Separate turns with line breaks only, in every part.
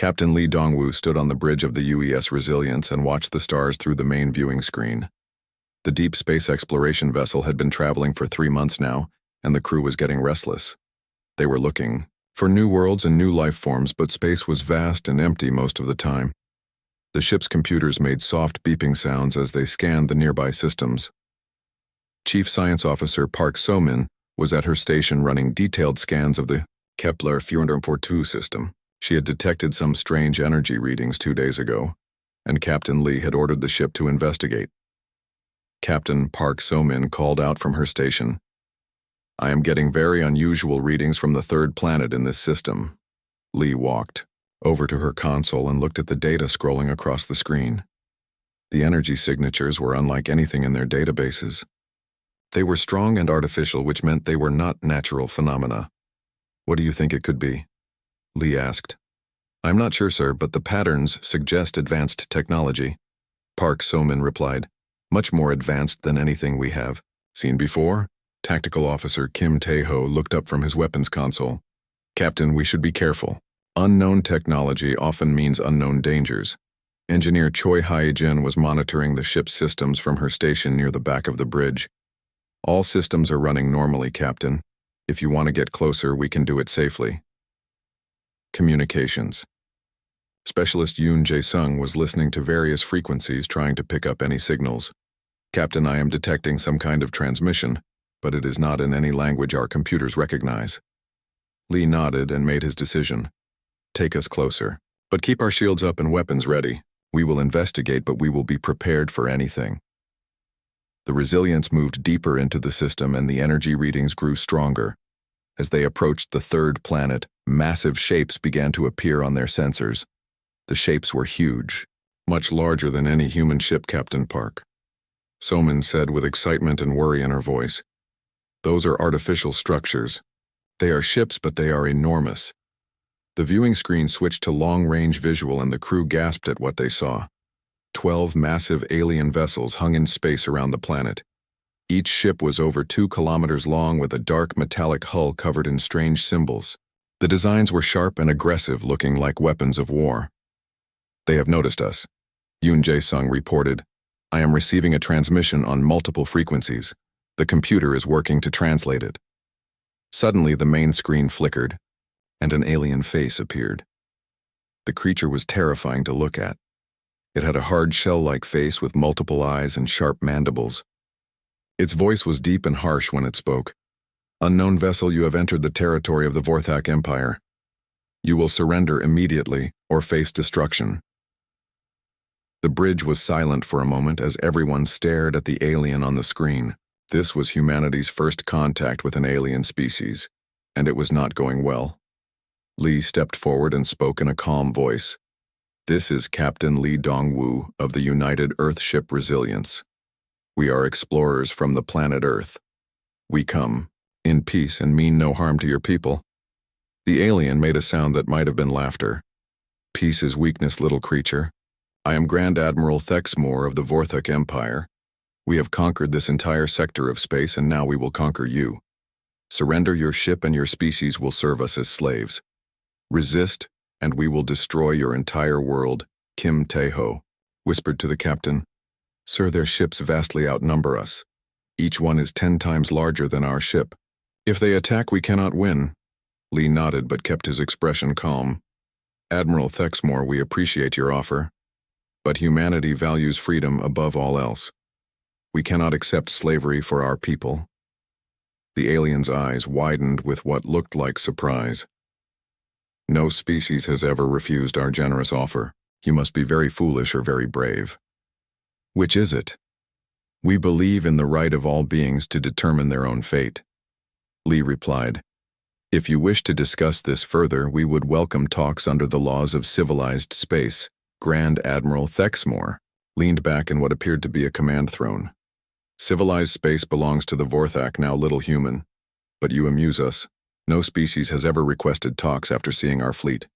Captain Lee Dongwoo stood on the bridge of the UES Resilience and watched the stars through the main viewing screen. The deep space exploration vessel had been traveling for 3 months now, and the crew was getting restless. They were looking for new worlds and new life forms, but space was vast and empty most of the time. The ship's computers made soft beeping sounds as they scanned the nearby systems. Chief Science Officer Park So-min was at her station running detailed scans of the Kepler 442 system. She had detected some strange energy readings 2 days ago, and Captain Lee had ordered the ship to investigate. Captain Park So-min called out from her station. "I am getting very unusual readings from the third planet in this system." Lee walked over to her console and looked at the data scrolling across the screen. The energy signatures were unlike anything in their databases. They were strong and artificial, which meant they were not natural phenomena. "What do you think it could be?" Lee asked. "I'm not sure, sir, but the patterns suggest advanced technology," Park So-min replied. "Much more advanced than anything we have seen before." Tactical Officer Kim Tae-ho looked up from his weapons console. "Captain, we should be careful. Unknown technology often means unknown dangers." Engineer Choi Hae-jin was monitoring the ship's systems from her station near the back of the bridge. "All systems are running normally, Captain. If you want to get closer, we can do it safely." Communications. Specialist Yoon Jae-sung was listening to various frequencies, trying to pick up any signals. "Captain, I am detecting some kind of transmission, but it is not in any language our computers recognize." Lee nodded and made his decision. "Take us closer, but keep our shields up and weapons ready. We will investigate, but we will be prepared for anything." The Resilience moved deeper into the system and the energy readings grew stronger. As they approached the third planet, massive shapes began to appear on their sensors. The shapes were huge, much larger than any human ship, Captain Park. So-min said with excitement and worry in her voice. "Those are artificial structures. They are ships, but they are enormous." The viewing screen switched to long-range visual and the crew gasped at what they saw. 12 massive alien vessels hung in space around the planet. Each ship was over 2 kilometers long with a dark metallic hull covered in strange symbols. The designs were sharp and aggressive, looking like weapons of war. "They have noticed us," Yoon Jae-sung reported. "I am receiving a transmission on multiple frequencies. The computer is working to translate it." Suddenly, the main screen flickered, and an alien face appeared. The creature was terrifying to look at. It had a hard shell-like face with multiple eyes and sharp mandibles. Its voice was deep and harsh when it spoke. "Unknown vessel, you have entered the territory of the Vorthak Empire. You will surrender immediately or face destruction." The bridge was silent for a moment as everyone stared at the alien on the screen. This was humanity's first contact with an alien species, and it was not going well. Lee stepped forward and spoke in a calm voice. "This is Captain Lee Dongwoo of the United Earthship Resilience. We are explorers from the planet Earth. We come in peace and mean no harm to your people." The alien made a sound that might have been laughter. "Peace is weakness, little creature. I am Grand Admiral Thexmore of the Vorthak Empire. We have conquered this entire sector of space and now we will conquer you. Surrender your ship and your species will serve us as slaves. Resist and we will destroy your entire world." Kim Tae-ho whispered to the captain. "Sir, their ships vastly outnumber us. Each one is 10 times larger than our ship. If they attack, we cannot win." Lee nodded but kept his expression calm. "Admiral Thexmore, we appreciate your offer, but humanity values freedom above all else. We cannot accept slavery for our people." The alien's eyes widened with what looked like surprise. "No species has ever refused our generous offer. You must be very foolish or very brave." "Which is it?" "We believe in the right of all beings to determine their own fate," Lee replied. "If you wish to discuss this further, we would welcome talks under the laws of civilized space." Grand Admiral Thexmore leaned back in what appeared to be a command throne. "Civilized space belongs to the Vorthak, now little human. But you amuse us. No species has ever requested talks after seeing our fleet.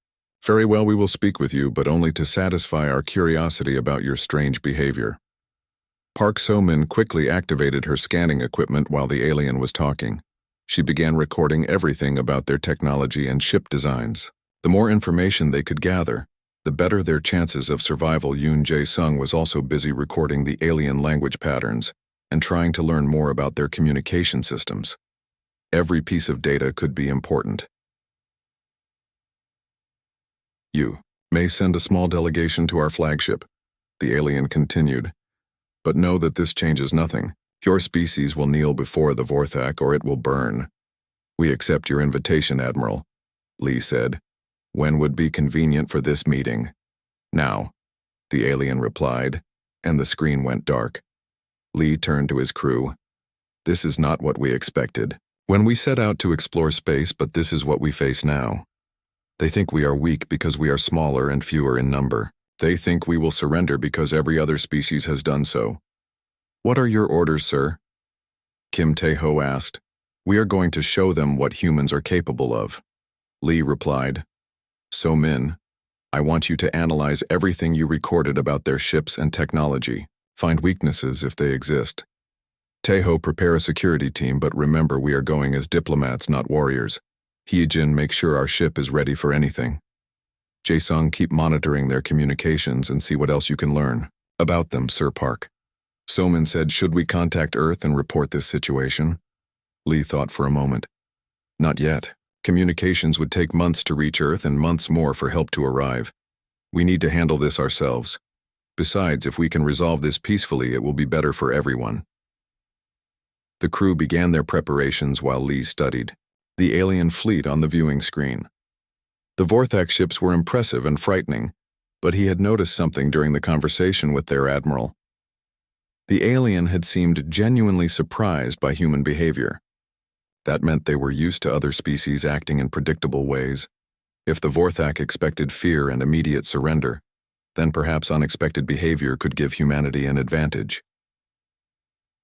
Very well, we will speak with you, but only to satisfy our curiosity about your strange behavior." Park So-min quickly activated her scanning equipment while the alien was talking. She began recording everything about their technology and ship designs. The more information they could gather, The better their chances of survival. Yoon Jae-sung was also busy recording the alien language patterns and trying to learn more about their communication systems. Every piece of data could be important. You may send a small delegation to our flagship, the alien continued. But know that this changes nothing. Your species will kneel before the Vorthak or it will burn. We accept your invitation, Admiral, Lee said. When would be convenient for this meeting? Now, the alien replied, and the screen went dark. Lee turned to his crew. This is not what we expected when we set out to explore space, but this is what we face now. They think we are weak because we are smaller and fewer in number. They think we will surrender because every other species has done so. What are your orders, sir? Kim Tae-ho asked. We are going to show them what humans are capable of. Lee replied. So Min, I want you to analyze everything you recorded about their ships and technology. Find weaknesses if they exist. Tae-ho, prepare a security team, but remember we are going as diplomats, not warriors. Hee-jin, make sure our ship is ready for anything. Jae-sung, keep monitoring their communications and see what else you can learn about them, Sir Park. So-min said, should we contact Earth and report this situation? Lee thought for a moment. Not yet. Communications would take months to reach Earth and months more for help to arrive. We need to handle this ourselves. Besides, if we can resolve this peacefully, it will be better for everyone. The crew began their preparations while Lee studied the alien fleet on the viewing screen. The Vorthak ships were impressive and frightening, but he had noticed something during the conversation with their admiral. The alien had seemed genuinely surprised by human behavior. That meant they were used to other species acting in predictable ways. If the Vorthak expected fear and immediate surrender, then perhaps unexpected behavior could give humanity an advantage.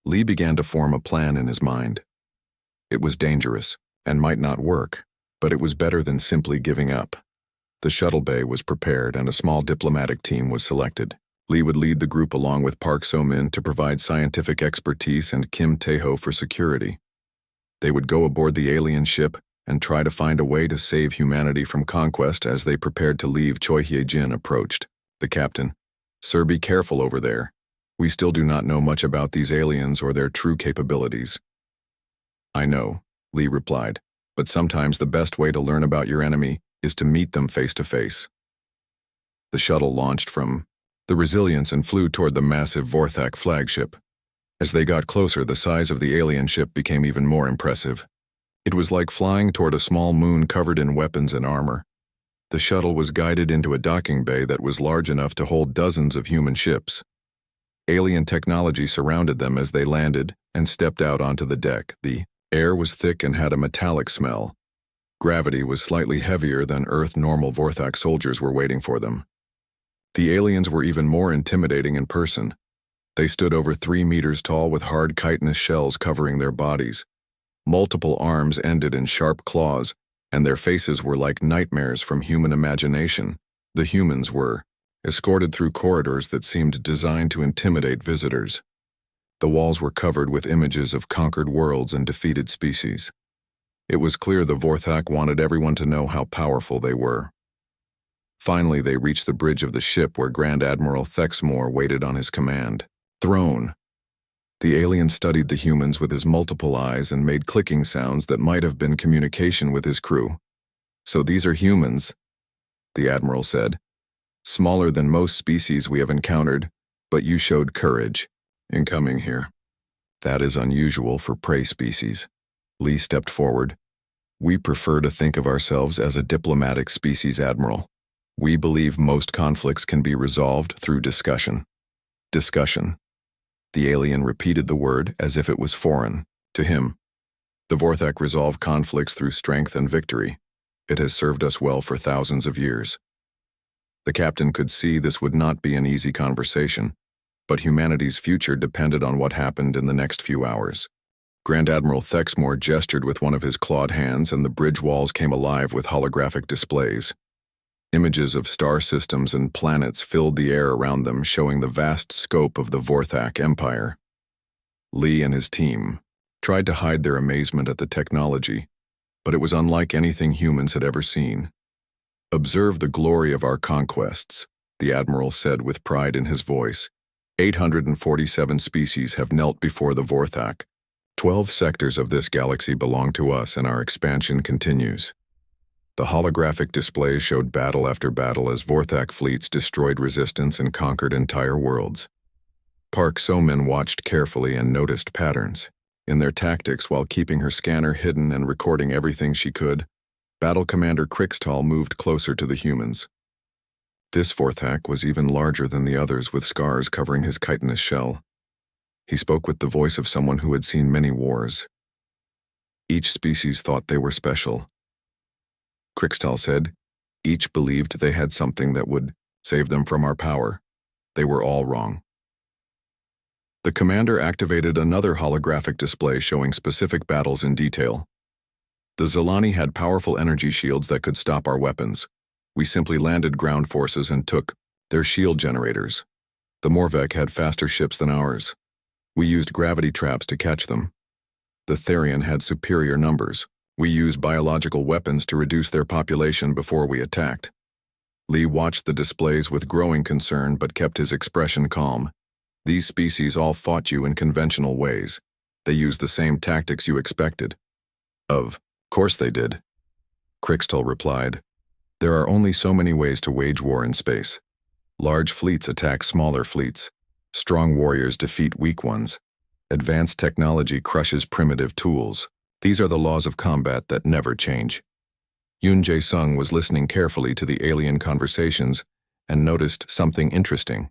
Lee began to form a plan in his mind. It was dangerous and might not work, but it was better than simply giving up. The shuttle bay was prepared and a small diplomatic team was selected. Lee would lead the group along with Park So-min to provide scientific expertise and Kim Tae-ho for security. They would go aboard the alien ship and try to find a way to save humanity from conquest. As they prepared to leave, Choi Hye-jin approached. The captain, Sir, be careful over there. We still do not know much about these aliens or their true capabilities. I know, Lee replied, but sometimes the best way to learn about your enemy is to meet them face to face. The shuttle launched from the Resilience and flew toward the massive Vorthak flagship. As they got closer, the size of the alien ship became even more impressive. It was like flying toward a small moon covered in weapons and armor. The shuttle was guided into a docking bay that was large enough to hold dozens of human ships. Alien technology surrounded them as they landed and stepped out onto the deck. The air was thick and had a metallic smell. Gravity was slightly heavier than Earth. Normal Vorthak soldiers were waiting for them. The aliens were even more intimidating in person. They stood over 3 meters tall with hard chitinous shells covering their bodies. Multiple arms ended in sharp claws, and their faces were like nightmares from human imagination. The humans were escorted through corridors that seemed designed to intimidate visitors. The walls were covered with images of conquered worlds and defeated species. It was clear the Vorthak wanted everyone to know how powerful they were. Finally, they reached the bridge of the ship where Grand Admiral Thexmore waited on his command throne. The alien studied the humans with his multiple eyes and made clicking sounds that might have been communication with his crew. So these are humans, the Admiral said. Smaller than most species we have encountered, but you showed courage in coming here. That is unusual for prey species. Lee stepped forward. We prefer to think of ourselves as a diplomatic species, Admiral. We believe most conflicts can be resolved through discussion. Discussion. The alien repeated the word as if it was foreign to him. The Vorthak resolve conflicts through strength and victory. It has served us well for thousands of years. The captain could see this would not be an easy conversation, but humanity's future depended on what happened in the next few hours. Grand Admiral Thexmore gestured with one of his clawed hands, and the bridge walls came alive with holographic displays. Images of star systems and planets filled the air around them, showing the vast scope of the Vorthak Empire. Lee and his team tried to hide their amazement at the technology, but it was unlike anything humans had ever seen. Observe the glory of our conquests, the Admiral said with pride in his voice. 847 species have knelt before the Vorthak. 12 sectors of this galaxy belong to us, and our expansion continues. The holographic display showed battle after battle as Vorthak fleets destroyed resistance and conquered entire worlds. Park So-min watched carefully and noticed patterns in their tactics while keeping her scanner hidden and recording everything she could. Battle Commander Krixtal moved closer to the humans. This Vorthak was even larger than the others, with scars covering his chitinous shell. He spoke with the voice of someone who had seen many wars. Each species thought they were special. Krixtal said, each believed they had something that would save them from our power. They were all wrong. The commander activated another holographic display showing specific battles in detail. The Zilani had powerful energy shields that could stop our weapons. We simply landed ground forces and took their shield generators. The Morvek had faster ships than ours. We used gravity traps to catch them. The Therian had superior numbers. We used biological weapons to reduce their population before we attacked. Lee watched the displays with growing concern but kept his expression calm. These species all fought you in conventional ways. They used the same tactics you expected. Of course they did. Krixtal replied. There are only so many ways to wage war in space. Large fleets attack smaller fleets. Strong warriors defeat weak ones. Advanced technology crushes primitive tools. These are the laws of combat that never change. Yoon Jae-sung was listening carefully to the alien conversations and noticed something interesting.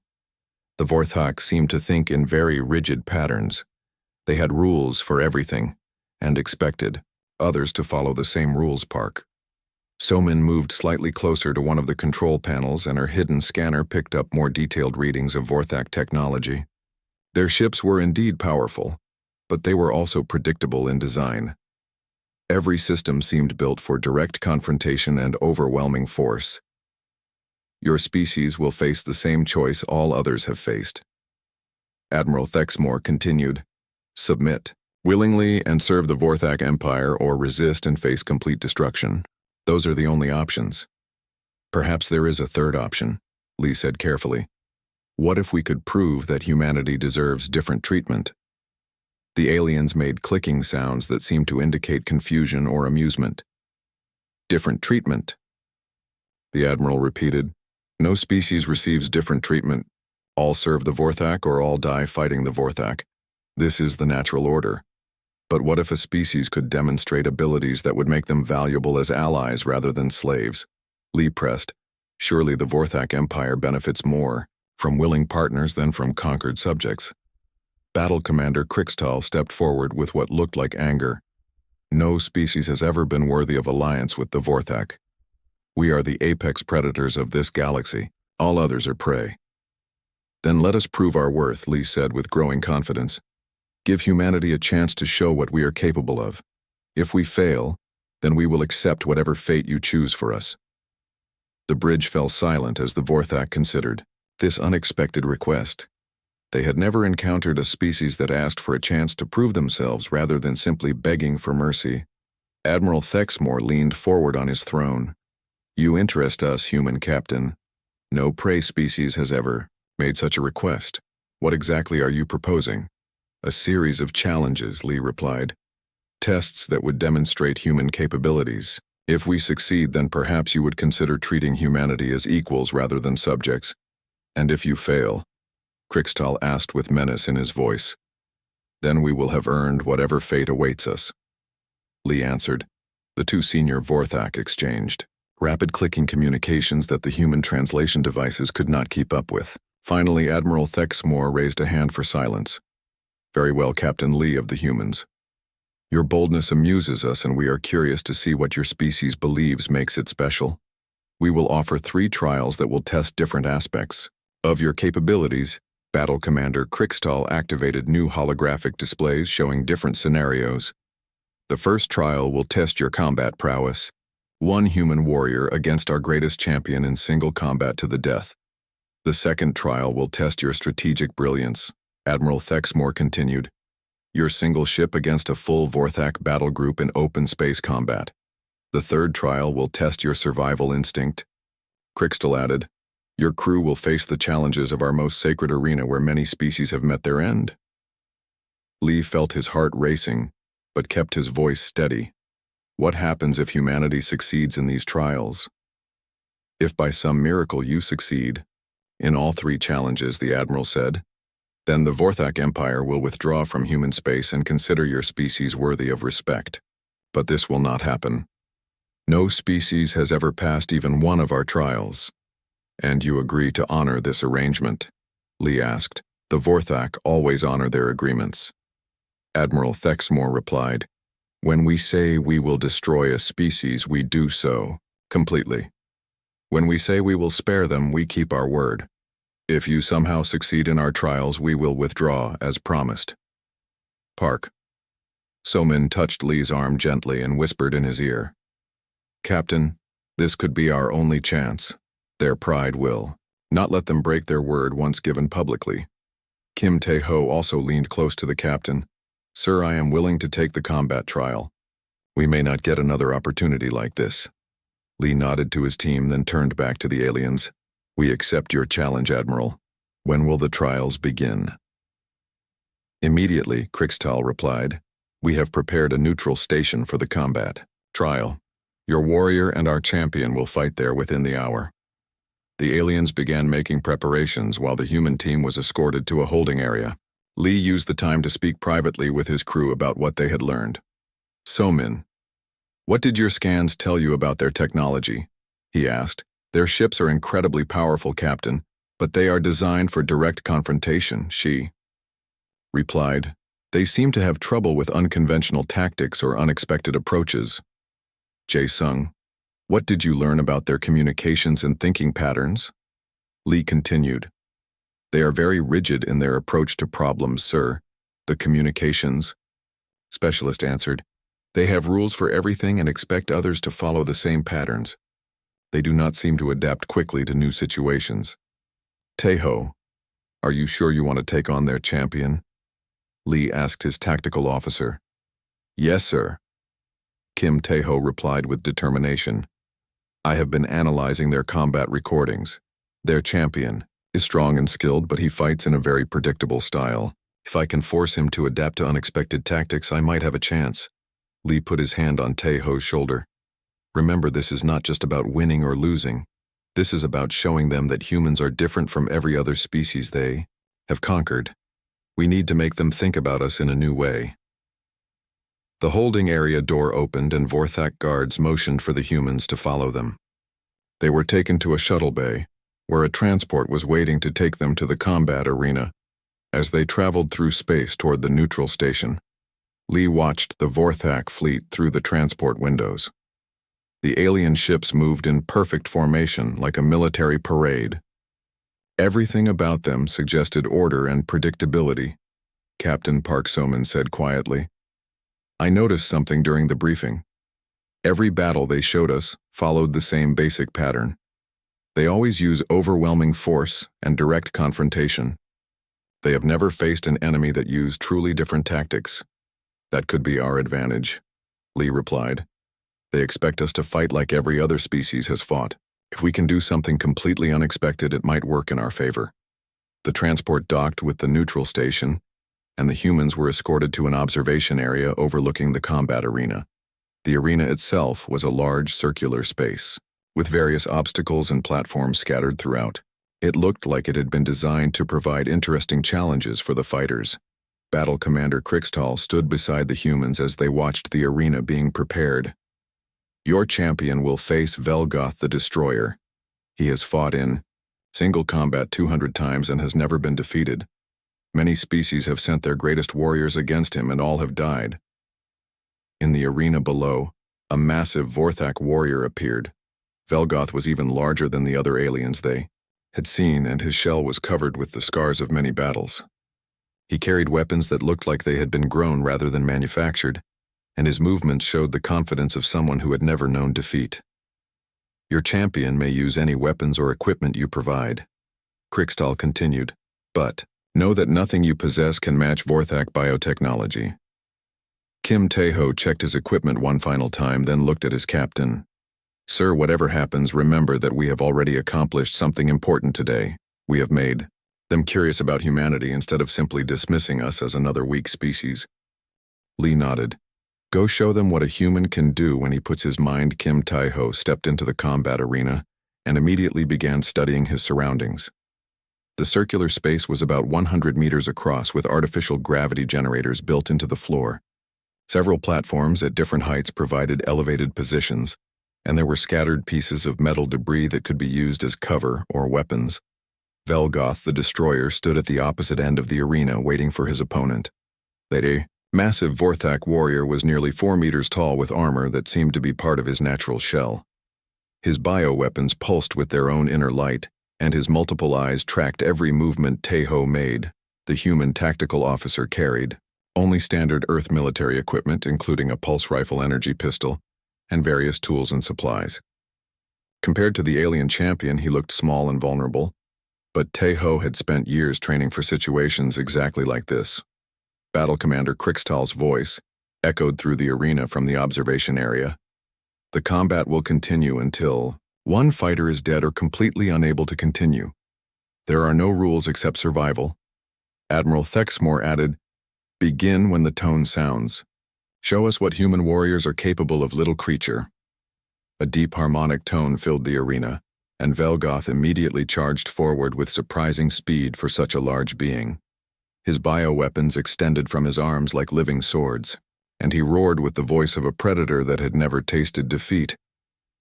The Vorthak seemed to think in very rigid patterns. They had rules for everything and expected others to follow the same rules. Park So-min moved slightly closer to one of the control panels, and her hidden scanner picked up more detailed readings of Vorthak technology. Their ships were indeed powerful, but they were also predictable in design. Every system seemed built for direct confrontation and overwhelming force. Your species will face the same choice all others have faced. Admiral Thexmore continued, submit willingly and serve the Vorthak Empire, or resist and face complete destruction. Those are the only options. Perhaps there is a third option, Lee said carefully. What if we could prove that humanity deserves different treatment? The aliens made clicking sounds that seemed to indicate confusion or amusement. Different treatment? The Admiral repeated. No species receives different treatment. All serve the Vorthak or all die fighting the Vorthak. This is the natural order. But what if a species could demonstrate abilities that would make them valuable as allies rather than slaves? Lee pressed. Surely the Vorthak Empire benefits more from willing partners than from conquered subjects. Battle Commander Krixtal stepped forward with what looked like anger. No species has ever been worthy of alliance with the Vorthak. We are the apex predators of this galaxy. All others are prey. Then let us prove our worth, Lee said with growing confidence. Give humanity a chance to show what we are capable of. If we fail, then we will accept whatever fate you choose for us. The bridge fell silent as the Vorthak considered this unexpected request. They had never encountered a species that asked for a chance to prove themselves rather than simply begging for mercy. Admiral Thexmore leaned forward on his throne. You interest us, human captain. No prey species has ever made such a request. What exactly are you proposing? A series of challenges, Lee replied. Tests that would demonstrate human capabilities. If we succeed, then perhaps you would consider treating humanity as equals rather than subjects. And if you fail, Krixtal asked with menace in his voice, then we will have earned whatever fate awaits us. Lee answered. The two senior Vorthak exchanged rapid clicking communications that the human translation devices could not keep up with. Finally, Admiral Thexmore raised a hand for silence. Very well, Captain Lee of the humans. Your boldness amuses us, and we are curious to see what your species believes makes it special. We will offer 3 trials that will test different aspects of your capabilities. Battle Commander Krixtal activated new holographic displays showing different scenarios. The first trial will test your combat prowess. 1 human warrior against our greatest champion in single combat to the death. The second trial will test your strategic brilliance. Admiral Thexmore continued. Your single ship against a full Vorthak battle group in open space combat. The third trial will test your survival instinct. Crixtal added, "Your crew will face the challenges of our most sacred arena where many species have met their end." Lee felt his heart racing, but kept his voice steady. What happens if humanity succeeds in these trials? If by some miracle you succeed, in all three challenges, the Admiral said, then the Vorthak Empire will withdraw from human space and consider your species worthy of respect. But this will not happen. No species has ever passed even one of our trials. And you agree to honor this arrangement? Lee asked. The Vorthak always honor their agreements. Admiral Thexmore replied, "When we say we will destroy a species, we do so, completely. When we say we will spare them, we keep our word. If you somehow succeed in our trials, we will withdraw, as promised." Park. Somin touched Lee's arm gently and whispered in his ear, "Captain, this could be our only chance. Their pride will not let them break their word once given publicly." Kim Tae-ho also leaned close to the captain. "Sir, I am willing to take the combat trial. We may not get another opportunity like this." Lee nodded to his team, then turned back to the aliens. "We accept your challenge, Admiral. When will the trials begin?" "Immediately," Crixtal replied. "We have prepared a neutral station for the combat trial. Your warrior and our champion will fight there within the hour." The aliens began making preparations while the human team was escorted to a holding area. Lee used the time to speak privately with his crew about what they had learned. "Somin, what did your scans tell you about their technology?" he asked. "Their ships are incredibly powerful, Captain, but they are designed for direct confrontation," she replied. "They seem to have trouble with unconventional tactics or unexpected approaches." Jae-sung, what did you learn about their communications and thinking patterns? Lee continued. "They are very rigid in their approach to problems, sir. The communications," Specialist answered. "They have rules for everything and expect others to follow the same patterns. They do not seem to adapt quickly to new situations." Tae-ho, are you sure you want to take on their champion? Lee asked his tactical officer. "Yes, sir," Kim Tae-ho replied with determination. "I have been analyzing their combat recordings. Their champion is strong and skilled, but he fights in a very predictable style. If I can force him to adapt to unexpected tactics, I might have a chance." Lee put his hand on Tae-ho's shoulder. "Remember, this is not just about winning or losing. This is about showing them that humans are different from every other species they have conquered. We need to make them think about us in a new way." The holding area door opened and Vorthak guards motioned for the humans to follow them. They were taken to a shuttle bay, where a transport was waiting to take them to the combat arena. As they traveled through space toward the neutral station, Lee watched the Vorthak fleet through the transport windows. The alien ships moved in perfect formation like a military parade. Everything about them suggested order and predictability, Captain Park Somin said quietly. "I noticed something during the briefing. Every battle they showed us followed the same basic pattern. They always use overwhelming force and direct confrontation. They have never faced an enemy that used truly different tactics. That could be our advantage," Lee replied. "They expect us to fight like every other species has fought. If we can do something completely unexpected, it might work in our favor." The transport docked with the neutral station, and the humans were escorted to an observation area overlooking the combat arena. The arena itself was a large circular space, with various obstacles and platforms scattered throughout. It looked like it had been designed to provide interesting challenges for the fighters. Battle Commander Crixtal stood beside the humans as they watched the arena being prepared. "Your champion will face Velgoth the Destroyer. He has fought in single combat 200 times and has never been defeated. Many species have sent their greatest warriors against him and all have died." In the arena below, a massive Vorthak warrior appeared. Velgoth was even larger than the other aliens they had seen, and his shell was covered with the scars of many battles. He carried weapons that looked like they had been grown rather than manufactured, and his movements showed the confidence of someone who had never known defeat. "Your champion may use any weapons or equipment you provide," Crixtal continued, "but know that nothing you possess can match Vorthak biotechnology." Kim Tae-ho checked his equipment one final time, then looked at his captain. Sir, whatever happens, remember that we have already accomplished something important today. We have made them curious about humanity instead of simply dismissing us as another weak species. Lee nodded. Go show them what a human can do when he puts his mind. Kim Tai-ho stepped into the combat arena and immediately began studying his surroundings. The circular space was about 100 meters across with artificial gravity generators built into the floor. Several platforms at different heights provided elevated positions, and there were scattered pieces of metal debris that could be used as cover or weapons. Velgoth the Destroyer stood at the opposite end of the arena waiting for his opponent. The massive Vorthak warrior was nearly 4 meters tall with armor that seemed to be part of his natural shell. His bioweapons pulsed with their own inner light, and his multiple eyes tracked every movement Tai-ho made. The human tactical officer carried only standard Earth military equipment, including a pulse rifle energy pistol and various tools and supplies. Compared to the alien champion, he looked small and vulnerable, but Tai-ho had spent years training for situations exactly like this. Battle Commander Krixtal's voice echoed through the arena from the observation area. The combat will continue until one fighter is dead or completely unable to continue. There are no rules except survival. Admiral Thexmore added, begin when the tone sounds. Show us what human warriors are capable of, little creature. A deep harmonic tone filled the arena, and Velgoth immediately charged forward with surprising speed for such a large being. His bioweapons extended from his arms like living swords, and he roared with the voice of a predator that had never tasted defeat.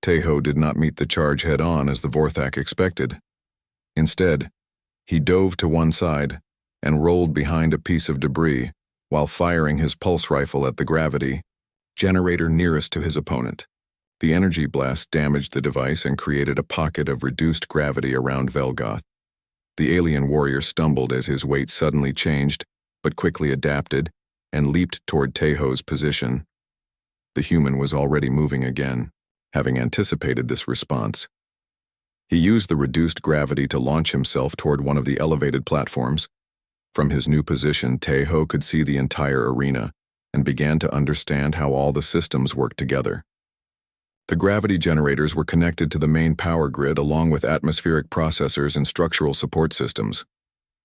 Tai-ho did not meet the charge head-on as the Vorthak expected. Instead, he dove to one side and rolled behind a piece of debris while firing his pulse rifle at the gravity generator nearest to his opponent. The energy blast damaged the device and created a pocket of reduced gravity around Velgoth. The alien warrior stumbled as his weight suddenly changed, but quickly adapted and leaped toward Tai-ho's position. The human was already moving again, having anticipated this response. He used the reduced gravity to launch himself toward one of the elevated platforms. From his new position, Tai-ho could see the entire arena and began to understand how all the systems worked together. The gravity generators were connected to the main power grid along with atmospheric processors and structural support systems.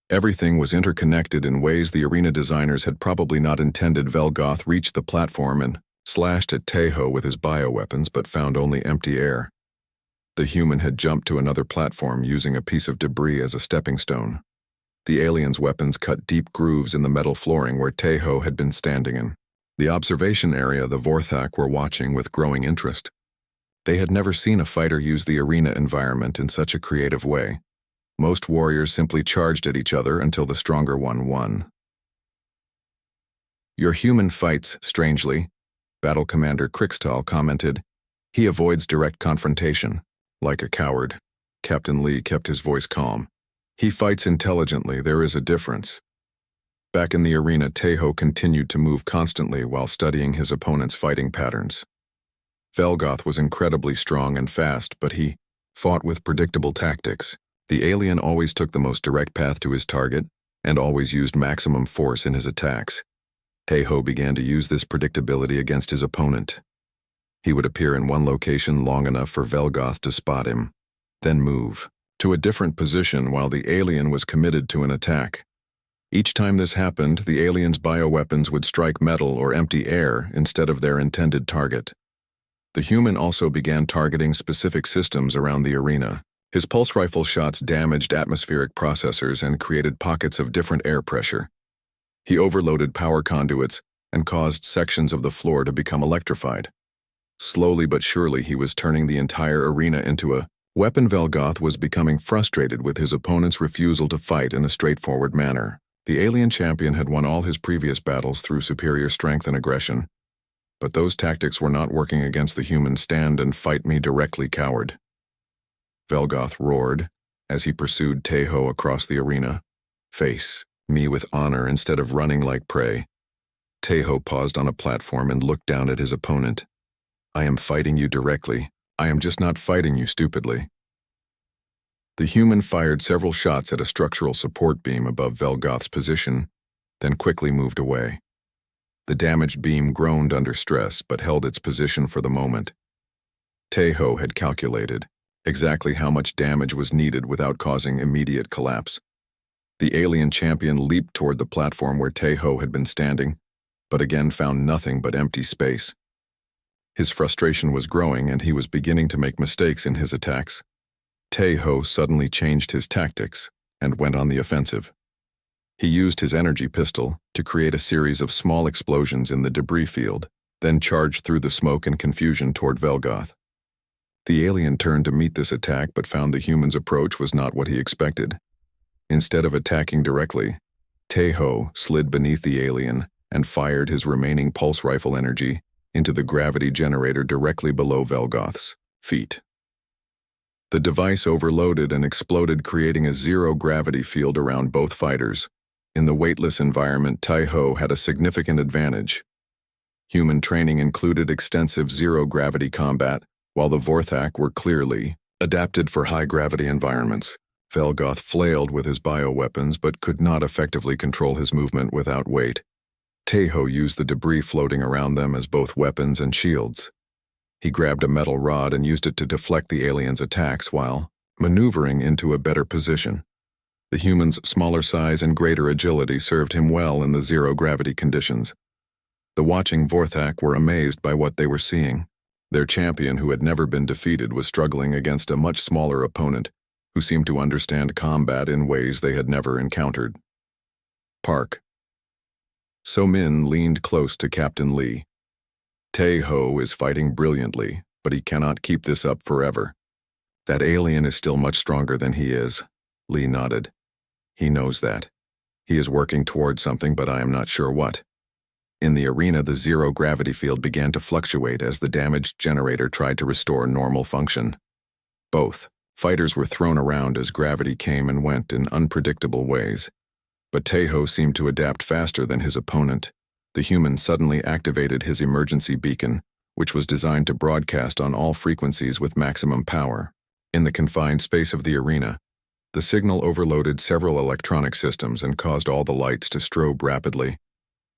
Everything was interconnected in ways the arena designers had probably not intended. Velgoth reached the platform and slashed at Tai-ho with his bioweapons but found only empty air. The human had jumped to another platform using a piece of debris as a stepping stone. The alien's weapons cut deep grooves in the metal flooring where Tai-ho had been standing in. The observation area the Vorthak were watching with growing interest. They had never seen a fighter use the arena environment in such a creative way. Most warriors simply charged at each other until the stronger one won. Your human fights strangely, Battle Commander Krixtal commented. He avoids direct confrontation, like a coward. Captain Lee kept his voice calm. He fights intelligently, there is a difference. Back in the arena, Tai-ho continued to move constantly while studying his opponent's fighting patterns. Velgoth was incredibly strong and fast, but he fought with predictable tactics. The alien always took the most direct path to his target and always used maximum force in his attacks. Tai-ho began to use this predictability against his opponent. He would appear in one location long enough for Velgoth to spot him, then move to a different position while the alien was committed to an attack. Each time this happened, the alien's bioweapons would strike metal or empty air instead of their intended target. The human also began targeting specific systems around the arena. His pulse rifle shots damaged atmospheric processors and created pockets of different air pressure. He overloaded power conduits and caused sections of the floor to become electrified. Slowly but surely, he was turning the entire arena into a weapon. Velgoth was becoming frustrated with his opponent's refusal to fight in a straightforward manner. The alien champion had won all his previous battles through superior strength and aggression, but those tactics were not working against the human stand and fight me directly coward. Velgoth roared as he pursued Tai-ho across the arena. Face me with honor instead of running like prey. Tai-ho paused on a platform and looked down at his opponent. I am fighting you directly. I am just not fighting you stupidly. The human fired several shots at a structural support beam above Velgoth's position, then quickly moved away. The damaged beam groaned under stress but held its position for the moment. Taeho had calculated exactly how much damage was needed without causing immediate collapse. The alien champion leaped toward the platform where Taeho had been standing, but again found nothing but empty space. His frustration was growing and he was beginning to make mistakes in his attacks. Taeho suddenly changed his tactics and went on the offensive. He used his energy pistol to create a series of small explosions in the debris field, then charged through the smoke and confusion toward Velgoth. The alien turned to meet this attack but found the human's approach was not what he expected. Instead of attacking directly, Taeho slid beneath the alien and fired his remaining pulse rifle energy into the gravity generator directly below Velgoth's feet. The device overloaded and exploded, creating a zero-gravity field around both fighters. In the weightless environment, Taeho had a significant advantage. Human training included extensive zero-gravity combat, while the Vorthak were clearly adapted for high-gravity environments. Velgoth flailed with his bioweapons but could not effectively control his movement without weight. Taeho used the debris floating around them as both weapons and shields. He grabbed a metal rod and used it to deflect the alien's attacks while maneuvering into a better position. The human's smaller size and greater agility served him well in the zero-gravity conditions. The watching Vorthak were amazed by what they were seeing. Their champion, who had never been defeated, was struggling against a much smaller opponent who seemed to understand combat in ways they had never encountered. Park. So-min leaned close to Captain Lee. Taeho is fighting brilliantly, but he cannot keep this up forever. That alien is still much stronger than he is. Lee nodded. He knows that. He is working towards something, but I am not sure what. In the arena, the zero-gravity field began to fluctuate as the damaged generator tried to restore normal function. Both fighters were thrown around as gravity came and went in unpredictable ways. But Taeho seemed to adapt faster than his opponent. The human suddenly activated his emergency beacon, which was designed to broadcast on all frequencies with maximum power. In the confined space of the arena, the signal overloaded several electronic systems and caused all the lights to strobe rapidly.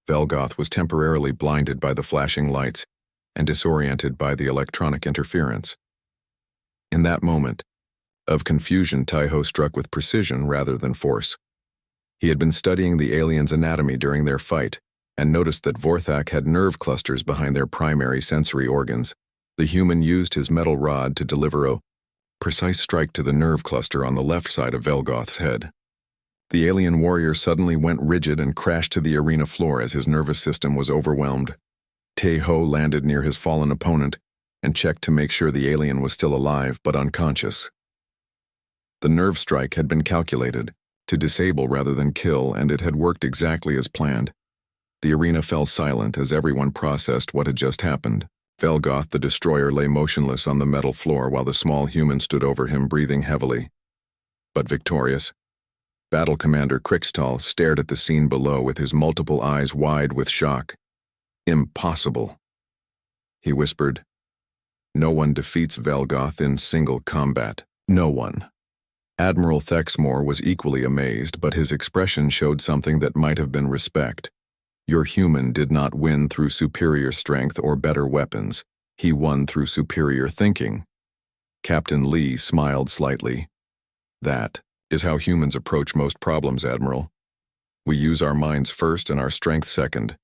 Velgoth was temporarily blinded by the flashing lights and disoriented by the electronic interference. In that moment of confusion, Taeho struck with precision rather than force. He had been studying the alien's anatomy during their fight and noticed that Vorthak had nerve clusters behind their primary sensory organs. The human used his metal rod to deliver a precise strike to the nerve cluster on the left side of Velgoth's head. The alien warrior suddenly went rigid and crashed to the arena floor as his nervous system was overwhelmed. Taeho landed near his fallen opponent and checked to make sure the alien was still alive but unconscious. The nerve strike had been calculated to disable rather than kill, and it had worked exactly as planned. The arena fell silent as everyone processed what had just happened. Velgoth the destroyer lay motionless on the metal floor while the small human stood over him, breathing heavily. But victorious. Battle Commander Krixtal stared at the scene below with his multiple eyes wide with shock. Impossible. He whispered. No one defeats Velgoth in single combat. No one. Admiral Thexmore was equally amazed, but his expression showed something that might have been respect. Your human did not win through superior strength or better weapons. He won through superior thinking. Captain Lee smiled slightly. That is how humans approach most problems, Admiral. We use our minds first and our strength second.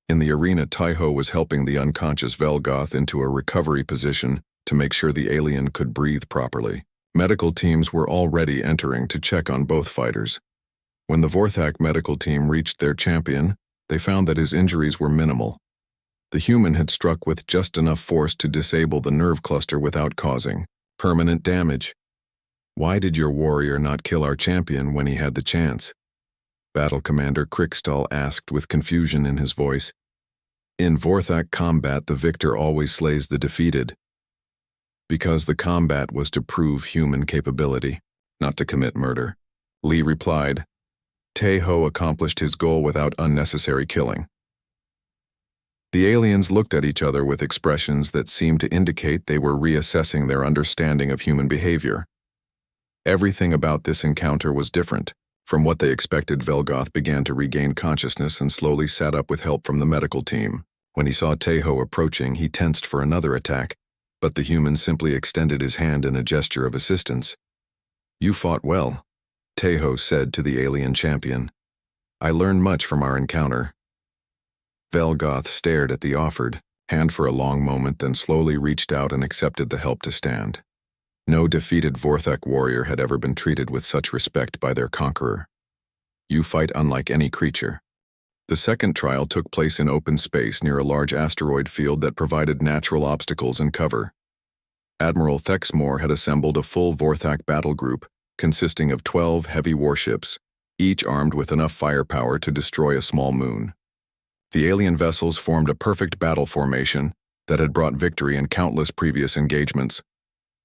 In the arena, Taeho was helping the unconscious Velgoth into a recovery position to make sure the alien could breathe properly. Medical teams were already entering to check on both fighters. When the Vorthak medical team reached their champion, they found that his injuries were minimal. The human had struck with just enough force to disable the nerve cluster without causing permanent damage. Why did your warrior not kill our champion when he had the chance? Battle Commander Krixtal asked with confusion in his voice. In Vorthak combat, the victor always slays the defeated. Because the combat was to prove human capability, not to commit murder. Lee replied. Taeho accomplished his goal without unnecessary killing. The aliens looked at each other with expressions that seemed to indicate they were reassessing their understanding of human behavior. Everything about this encounter was different. From what they expected, Velgoth began to regain consciousness and slowly sat up with help from the medical team. When he saw Taeho approaching, he tensed for another attack, but the human simply extended his hand in a gesture of assistance. "You fought well," Tejo said to the alien champion. "I learned much from our encounter." Velgoth stared at the offered hand for a long moment, then slowly reached out and accepted the help to stand. No defeated Vorthak warrior had ever been treated with such respect by their conqueror. "You fight unlike any creature." The second trial took place in open space near a large asteroid field that provided natural obstacles and cover. Admiral Thexmore had assembled a full Vorthak battle group consisting of 12 heavy warships, each armed with enough firepower to destroy a small moon. The alien vessels formed a perfect battle formation that had brought victory in countless previous engagements.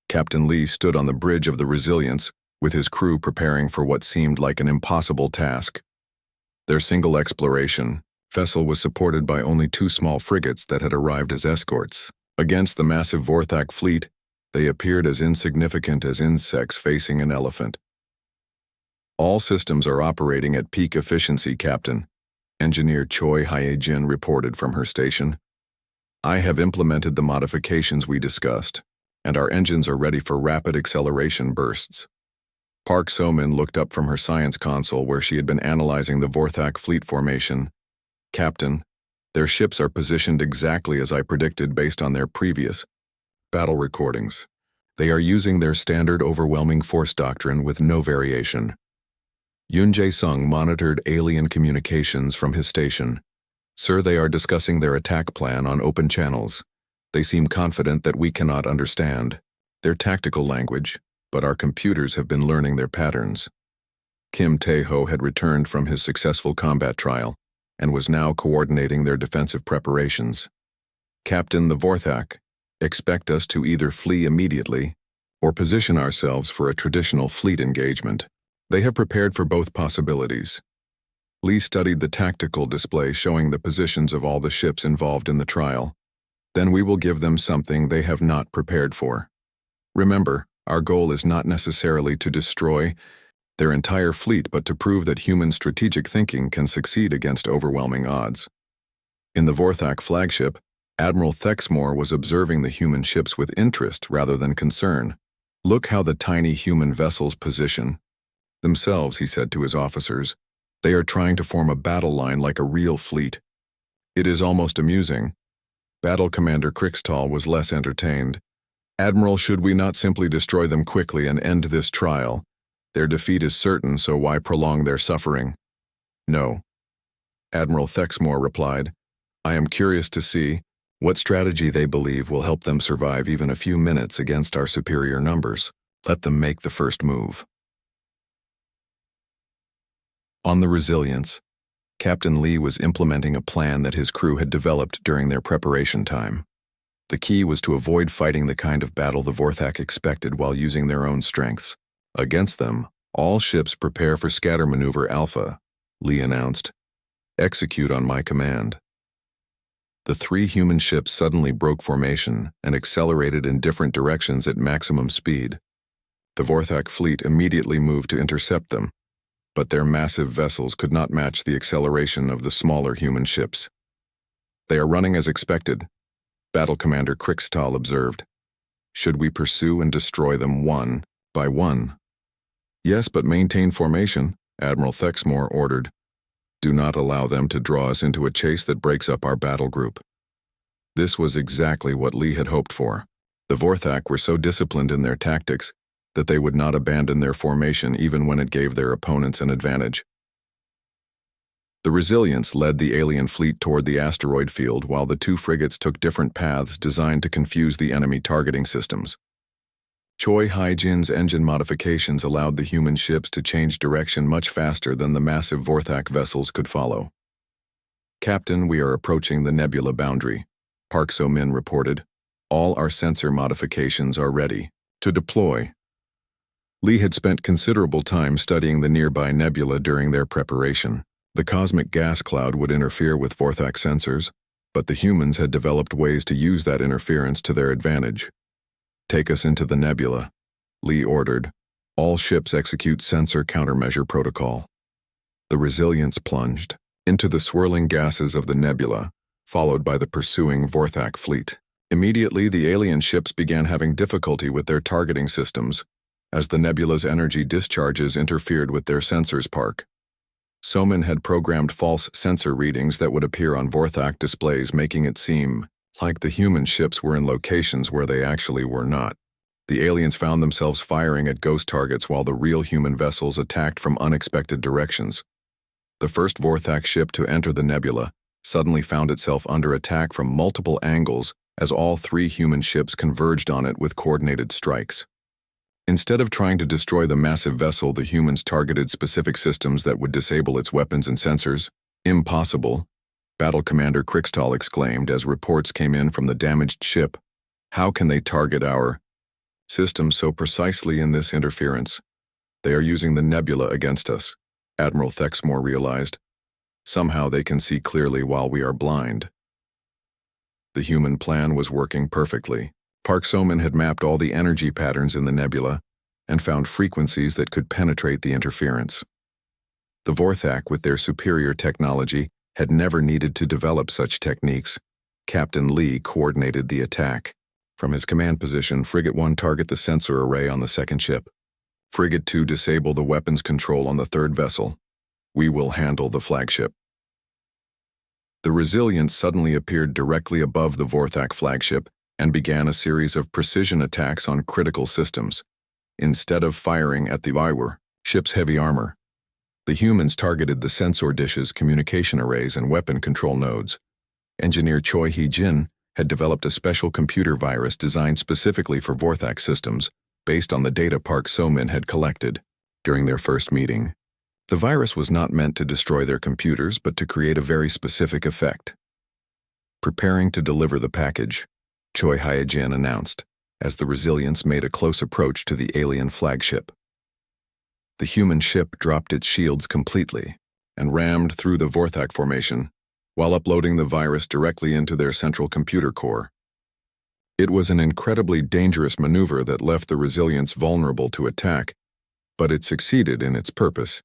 Captain Lee stood on the bridge of the Resilience, with his crew preparing for what seemed like an impossible task. Their single exploration vessel was supported by only 2 small frigates that had arrived as escorts. Against the massive Vorthak fleet, they appeared as insignificant as insects facing an elephant. "All systems are operating at peak efficiency, Captain," Engineer Choi Hyejin reported from her station. "I have implemented the modifications we discussed, and our engines are ready for rapid acceleration bursts." Park So-min looked up from her science console where she had been analyzing the Vorthak fleet formation. "Captain, their ships are positioned exactly as I predicted based on their previous battle recordings. They are using their standard overwhelming force doctrine with no variation." Yoon Jae-sung monitored alien communications from his station. "Sir, they are discussing their attack plan on open channels. They seem confident that we cannot understand their tactical language, but our computers have been learning their patterns." Kim Tae-ho had returned from his successful combat trial and was now coordinating their defensive preparations. "Captain, the Vorthak expect us to either flee immediately or position ourselves for a traditional fleet engagement. They have prepared for both possibilities." Lee studied the tactical display showing the positions of all the ships involved in the trial. "Then we will give them something they have not prepared for. Remember, our goal is not necessarily to destroy their entire fleet, but to prove that human strategic thinking can succeed against overwhelming odds." In the Vorthak flagship, Admiral Thexmore was observing the human ships with interest rather than concern. "Look how the tiny human vessels position themselves," he said to his officers. "They are trying to form a battle line like a real fleet. It is almost amusing." Battle Commander Krixtal was less entertained. "Admiral, should we not simply destroy them quickly and end this trial? Their defeat is certain, so why prolong their suffering?" "No," Admiral Thexmore replied. "I am curious to see what strategy they believe will help them survive even a few minutes against our superior numbers. Let them make the first move." On the Resilience, Captain Lee was implementing a plan that his crew had developed during their preparation time. The key was to avoid fighting the kind of battle the Vorthak expected while using their own strengths. "Against them, all ships prepare for scatter maneuver Alpha," Lee announced. "Execute on my command." The 3 human ships suddenly broke formation and accelerated in different directions at maximum speed. The Vorthak fleet immediately moved to intercept them, but their massive vessels could not match the acceleration of the smaller human ships. "They are running as expected," Battle Commander Krixtal observed. "Should we pursue and destroy them one by one?" "Yes, but maintain formation," Admiral Thexmore ordered. "Do not allow them to draw us into a chase that breaks up our battle group." This was exactly what Lee had hoped for. The Vorthak were so disciplined in their tactics that they would not abandon their formation even when it gave their opponents an advantage. The Resilience led the alien fleet toward the asteroid field while the 2 frigates took different paths designed to confuse the enemy targeting systems. Choi Hyejin's engine modifications allowed the human ships to change direction much faster than the massive Vorthak vessels could follow. "Captain, we are approaching the nebula boundary," Park So-min reported. "All our sensor modifications are ready to deploy." Lee had spent considerable time studying the nearby nebula during their preparation. The cosmic gas cloud would interfere with Vorthak sensors, but the humans had developed ways to use that interference to their advantage. "Take us into the nebula," Lee ordered. "All ships execute sensor countermeasure protocol." The Resilience plunged into the swirling gases of the nebula, followed by the pursuing Vorthak fleet. Immediately, the alien ships began having difficulty with their targeting systems, as the nebula's energy discharges interfered with their sensors park. Somin had programmed false sensor readings that would appear on Vorthak displays, making it seem like the human ships were in locations where they actually were not. The aliens found themselves firing at ghost targets while the real human vessels attacked from unexpected directions. The first Vorthak ship to enter the nebula suddenly found itself under attack from multiple angles as all three human ships converged on it with coordinated strikes. Instead of trying to destroy the massive vessel, the humans targeted specific systems that would disable its weapons and sensors. Impossible, Battle Commander Krixtal exclaimed as reports came in from the damaged ship. How can they target our systems so precisely in this interference? They are using the nebula against us, Admiral Thexmore realized. Somehow they can see clearly while we are blind. The human plan was working perfectly. Park Somin had mapped all the energy patterns in the nebula and found frequencies that could penetrate the interference. The Vorthak, with their superior technology, had never needed to develop such techniques. Captain Lee coordinated the attack. From his command position, Frigate 1 target the sensor array on the second ship. Frigate 2 disable the weapons control on the third vessel. We will handle the flagship. The Resilience suddenly appeared directly above the Vorthak flagship and began a series of precision attacks on critical systems. Instead of firing at the IWR ship's heavy armor, the humans targeted the sensor dishes, communication arrays, and weapon control nodes. Engineer Choi Hee-jin had developed a special computer virus designed specifically for Vorthak systems based on the data Park Somin had collected during their first meeting. The virus was not meant to destroy their computers, but to create a very specific effect. Preparing to deliver the package, Choi Hye-jin announced, as the Resilience made a close approach to the alien flagship. The human ship dropped its shields completely and rammed through the Vorthak formation while uploading the virus directly into their central computer core. It was an incredibly dangerous maneuver that left the Resilience vulnerable to attack, but it succeeded in its purpose.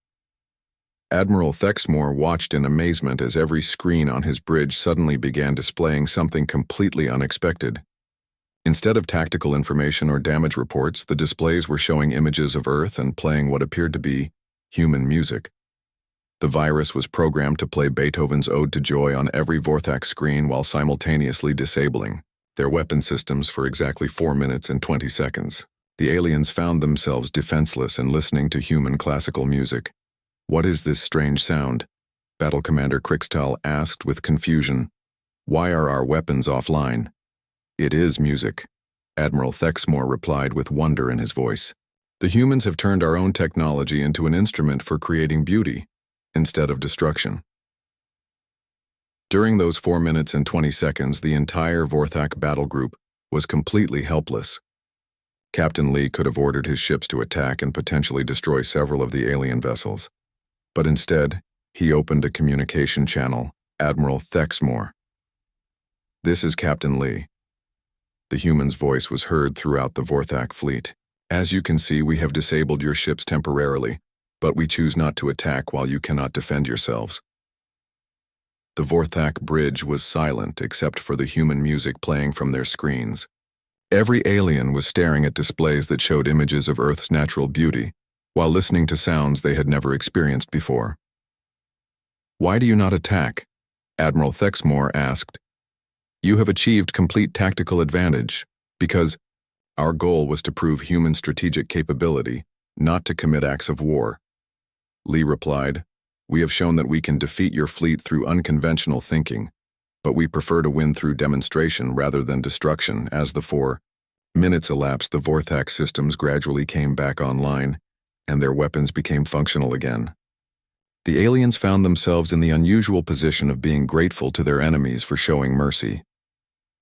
Admiral Thexmore watched in amazement as every screen on his bridge suddenly began displaying something completely unexpected. Instead of tactical information or damage reports, the displays were showing images of Earth and playing what appeared to be human music. The virus was programmed to play Beethoven's Ode to Joy on every Vorthak screen while simultaneously disabling their weapon systems for exactly 4 minutes and 20 seconds. The aliens found themselves defenseless and listening to human classical music. What is this strange sound? Battle Commander Krixtal asked with confusion. Why are our weapons offline? It is music, Admiral Thexmore replied with wonder in his voice. The humans have turned our own technology into an instrument for creating beauty instead of destruction. During those 4 minutes and 20 seconds, the entire Vorthak battle group was completely helpless. Captain Lee could have ordered his ships to attack and potentially destroy several of the alien vessels. But instead, he opened a communication channel, Admiral Thexmore. This is Captain Lee. The human's voice was heard throughout the Vorthak fleet. As you can see, we have disabled your ships temporarily, but we choose not to attack while you cannot defend yourselves. The Vorthak bridge was silent except for the human music playing from their screens. Every alien was staring at displays that showed images of Earth's natural beauty, while listening to sounds they had never experienced before. Why do you not attack? Admiral Thexmore asked. You have achieved complete tactical advantage, because our goal was to prove human strategic capability, not to commit acts of war. Lee replied, we have shown that we can defeat your fleet through unconventional thinking, but we prefer to win through demonstration rather than destruction. As the 4 minutes elapsed, the Vorthak systems gradually came back online, and their weapons became functional again. The aliens found themselves in the unusual position of being grateful to their enemies for showing mercy.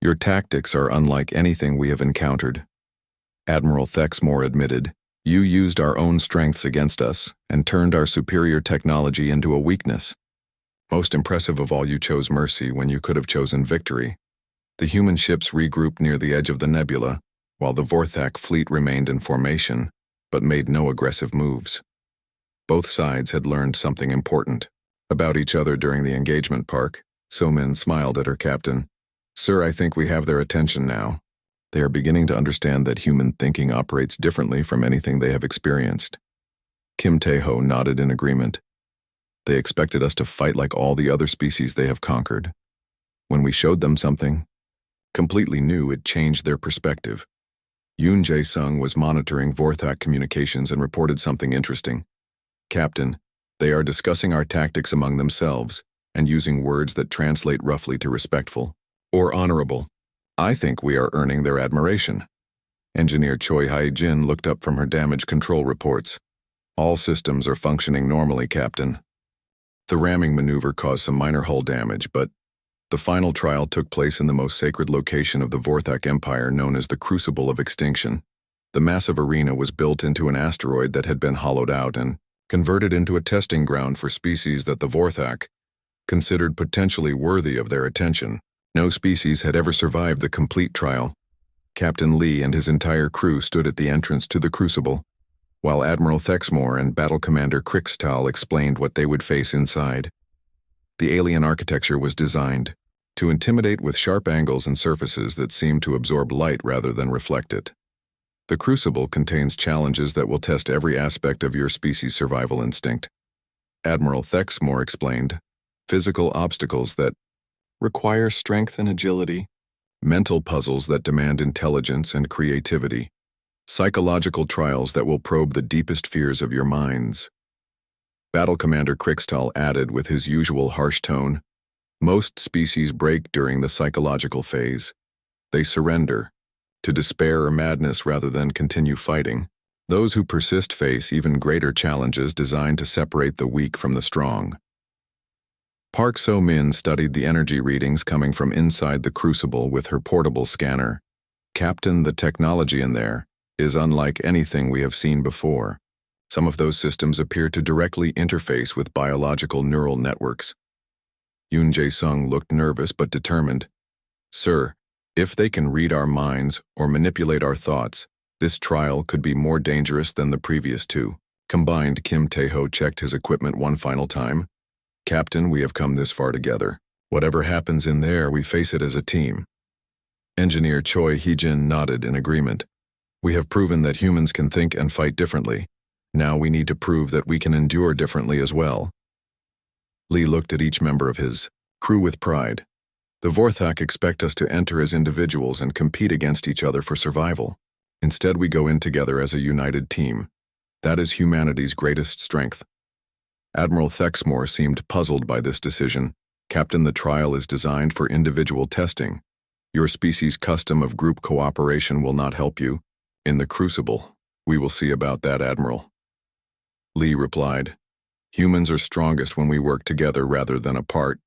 Your tactics are unlike anything we have encountered, Admiral Thexmore admitted. You used our own strengths against us and turned our superior technology into a weakness. Most impressive of all, you chose mercy when you could have chosen victory. The human ships regrouped near the edge of the nebula, while the Vorthak fleet remained in formation, but made no aggressive moves. Both sides had learned something important about each other during the engagement. Park Somin smiled at her captain. Sir, I think we have their attention now. They are beginning to understand that human thinking operates differently from anything they have experienced. Kim Tae-ho nodded in agreement. They expected us to fight like all the other species they have conquered. When we showed them something completely new, it changed their perspective. Yoon Jae-sung was monitoring Vorthak communications and reported something interesting. Captain, they are discussing our tactics among themselves and using words that translate roughly to respectful or honorable. I think we are earning their admiration. Engineer Choi Hae-jin looked up from her damage control reports. All systems are functioning normally, Captain. The ramming maneuver caused some minor hull damage, but the final trial took place in the most sacred location of the Vorthak Empire, known as the Crucible of Extinction. The massive arena was built into an asteroid that had been hollowed out and converted into a testing ground for species that the Vorthak considered potentially worthy of their attention. No species had ever survived the complete trial. Captain Lee and his entire crew stood at the entrance to the Crucible, while Admiral Thexmore and Battle Commander Krikstal explained what they would face inside. The alien architecture was designed to intimidate with sharp angles and surfaces that seem to absorb light rather than reflect it. The Crucible contains challenges that will test every aspect of your species' survival instinct. Admiral Thexmore explained, physical obstacles that require strength and agility, mental puzzles that demand intelligence and creativity, psychological trials that will probe the deepest fears of your minds. Battle Commander Krikstal added with his usual harsh tone, most species break during the psychological phase. They surrender to despair or madness rather than continue fighting. Those who persist face even greater challenges designed to separate the weak from the strong. Park So-min studied the energy readings coming from inside the Crucible with her portable scanner. Captain, the technology in there is unlike anything we have seen before. Some of those systems appear to directly interface with biological neural networks. Yoon Jae-sung looked nervous but determined. Sir, if they can read our minds or manipulate our thoughts, this trial could be more dangerous than the previous two. Combined, Kim Tae-ho checked his equipment one final time. Captain, we have come this far together. Whatever happens in there, we face it as a team. Engineer Choi Hee-jin nodded in agreement. We have proven that humans can think and fight differently. Now we need to prove that we can endure differently as well. Lee looked at each member of his crew with pride. The Vorthak expect us to enter as individuals and compete against each other for survival. Instead, we go in together as a united team. That is humanity's greatest strength. Admiral Thexmore seemed puzzled by this decision. Captain, the trial is designed for individual testing. Your species' custom of group cooperation will not help you. In the Crucible, we will see about that, Admiral. Lee replied, humans are strongest when we work together rather than apart.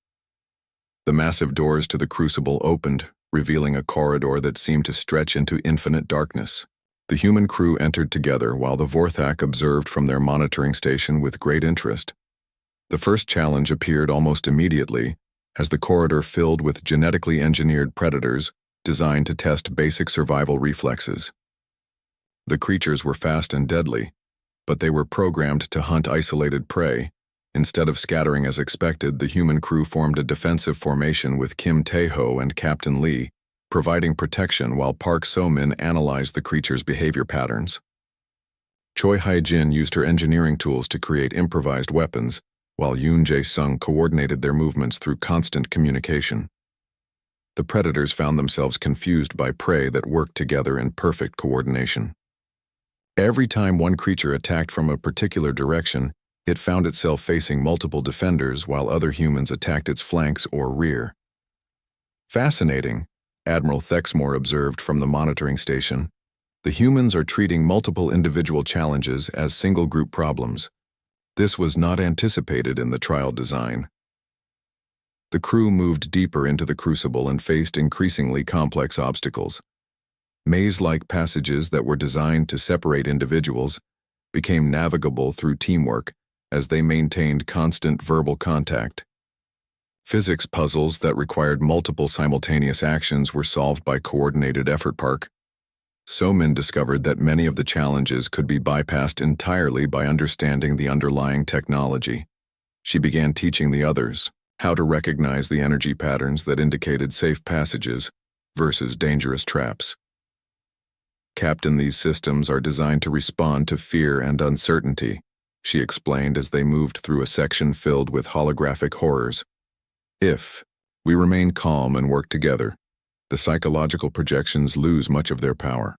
The massive doors to the Crucible opened, revealing a corridor that seemed to stretch into infinite darkness. The human crew entered together while the Vorthak observed from their monitoring station with great interest. The first challenge appeared almost immediately, as the corridor filled with genetically engineered predators designed to test basic survival reflexes. The creatures were fast and deadly, but they were programmed to hunt isolated prey. Instead of scattering as expected, the human crew formed a defensive formation with Kim Tae-ho and Captain Lee, providing protection while Park So-min analyzed the creature's behavior patterns. Choi Hae-jin used her engineering tools to create improvised weapons, while Yoon Jae-sung coordinated their movements through constant communication. The predators found themselves confused by prey that worked together in perfect coordination. Every time one creature attacked from a particular direction, it found itself facing multiple defenders while other humans attacked its flanks or rear. Fascinating, Admiral Thexmore observed from the monitoring station. The humans are treating multiple individual challenges as single-group problems. This was not anticipated in the trial design. The crew moved deeper into the Crucible and faced increasingly complex obstacles. Maze-like passages that were designed to separate individuals became navigable through teamwork as they maintained constant verbal contact. Physics puzzles that required multiple simultaneous actions were solved by coordinated effort. Park So-min discovered that many of the challenges could be bypassed entirely by understanding the underlying technology. She began teaching the others. how to recognize the energy patterns that indicated safe passages versus dangerous traps. Captain, these systems are designed to respond to fear and uncertainty, she explained as they moved through a section filled with holographic horrors. If we remain calm and work together, the psychological projections lose much of their power.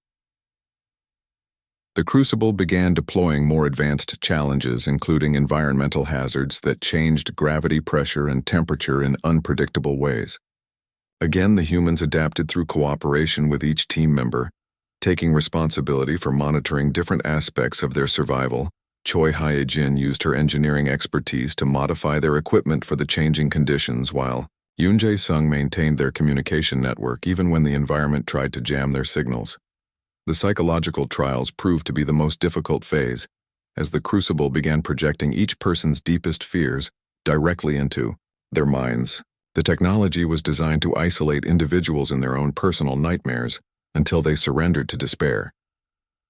The Crucible began deploying more advanced challenges, including environmental hazards that changed gravity pressure and temperature in unpredictable ways. Again, the humans adapted through cooperation with each team member, taking responsibility for monitoring different aspects of their survival. Choi Hye-jin used her engineering expertise to modify their equipment for the changing conditions, while Yoon Jae-sung maintained their communication network even when the environment tried to jam their signals. The psychological trials proved to be the most difficult phase, as the Crucible began projecting each person's deepest fears directly into their minds. The technology was designed to isolate individuals in their own personal nightmares until they surrendered to despair.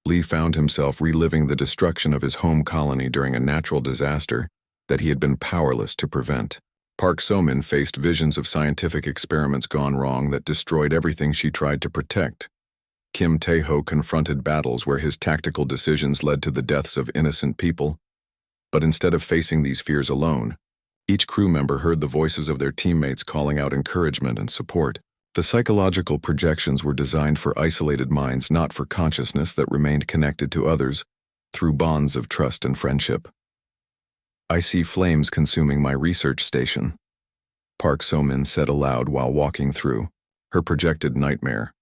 Lee found himself reliving the destruction of his home colony during a natural disaster that he had been powerless to prevent. Park So-min faced visions of scientific experiments gone wrong that destroyed everything she tried to protect. Kim Tae-ho confronted battles where his tactical decisions led to the deaths of innocent people. But instead of facing these fears alone, each crew member heard the voices of their teammates calling out encouragement and support. The psychological projections were designed for isolated minds, not for consciousness that remained connected to others through bonds of trust and friendship. "I see flames consuming my research station," Park So-min said aloud while walking through her projected nightmare.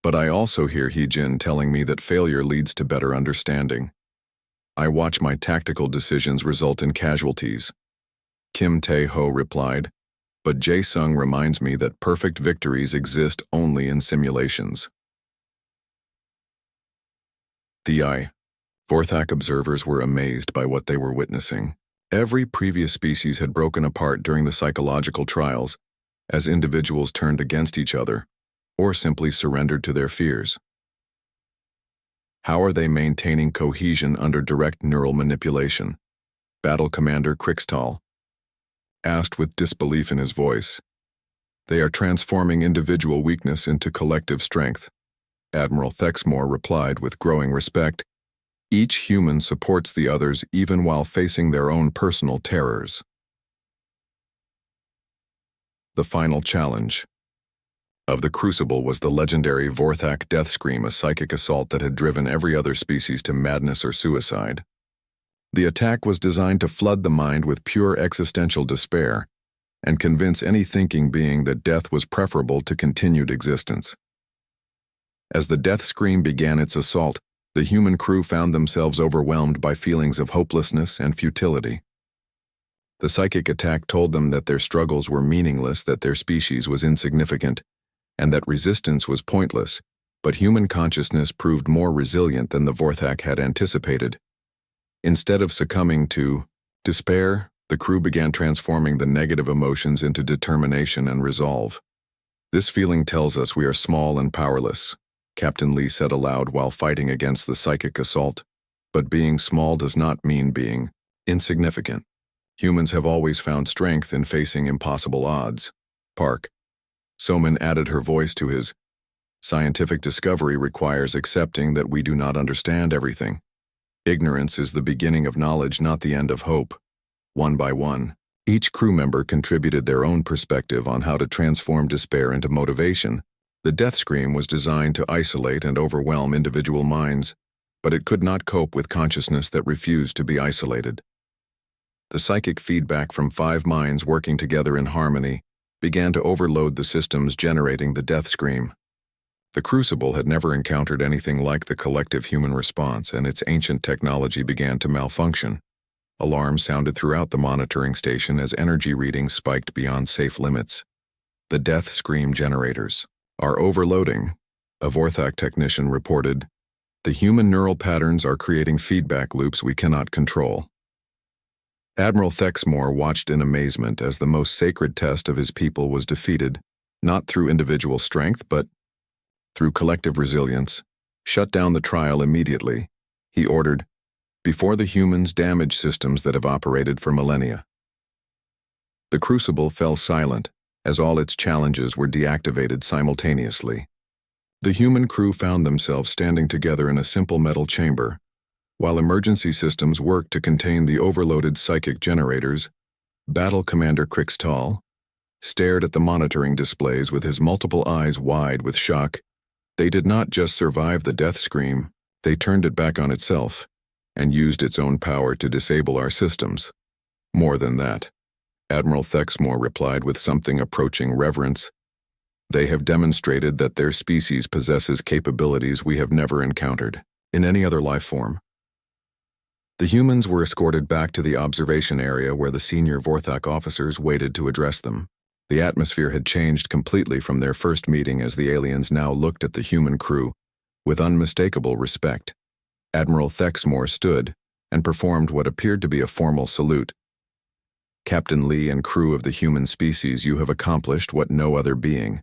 "But I also hear Hee-jin telling me that failure leads to better understanding. I watch my tactical decisions result in casualties." Kim Tae-ho replied, "But Jae-sung reminds me that perfect victories exist only in simulations." The Vorthak observers were amazed by what they were witnessing. Every previous species had broken apart during the psychological trials, as individuals turned against each other, or simply surrendered to their fears. How are they maintaining cohesion under direct neural manipulation? Battle Commander Krixtal asked with disbelief in his voice. "They are transforming individual weakness into collective strength," Admiral Thexmore replied with growing respect. "Each human supports the others even while facing their own personal terrors." The final challenge of the Crucible was the legendary Vorthak death scream, a psychic assault that had driven every other species to madness or suicide. The attack was designed to flood the mind with pure existential despair and convince any thinking being that death was preferable to continued existence. As the death scream began its assault, the human crew found themselves overwhelmed by feelings of hopelessness and futility. The psychic attack told them that their struggles were meaningless, that their species was insignificant, and that resistance was pointless, but human consciousness proved more resilient than the Vorthak had anticipated. Instead of succumbing to despair, the crew began transforming the negative emotions into determination and resolve. "This feeling tells us we are small and powerless," Captain Lee said aloud while fighting against the psychic assault. "But being small does not mean being insignificant. Humans have always found strength in facing impossible odds." Park So-min added her voice to his. "Scientific discovery requires accepting that we do not understand everything. Ignorance is the beginning of knowledge, not the end of hope." One by one, each crew member contributed their own perspective on how to transform despair into motivation. The death scream was designed to isolate and overwhelm individual minds, but it could not cope with consciousness that refused to be isolated. The psychic feedback from 5 minds working together in harmony began to overload the systems generating the death scream. The Crucible had never encountered anything like the collective human response, and its ancient technology began to malfunction. Alarms sounded throughout the monitoring station as energy readings spiked beyond safe limits. "The death scream generators are overloading," a Vorthak technician reported. "The human neural patterns are creating feedback loops we cannot control." Admiral Thexmore watched in amazement as the most sacred test of his people was defeated, not through individual strength, but through collective resilience. "Shut down the trial immediately," he ordered, "before the humans damage systems that have operated for millennia." The crucible fell silent, as all its challenges were deactivated simultaneously. The human crew found themselves standing together in a simple metal chamber. While emergency systems worked to contain the overloaded psychic generators, Battle Commander Krixtal stared at the monitoring displays with his multiple eyes wide with shock. They did not just survive the death scream, they turned it back on itself and used its own power to disable our systems. More than that, Admiral Thexmore replied with something approaching reverence. They have demonstrated that their species possesses capabilities we have never encountered in any other life form. The humans were escorted back to the observation area where the senior Vorthak officers waited to address them. The atmosphere had changed completely from their first meeting as the aliens now looked at the human crew with unmistakable respect. Admiral Thexmore stood and performed what appeared to be a formal salute. Captain Lee and crew of the human species, you have accomplished what no other being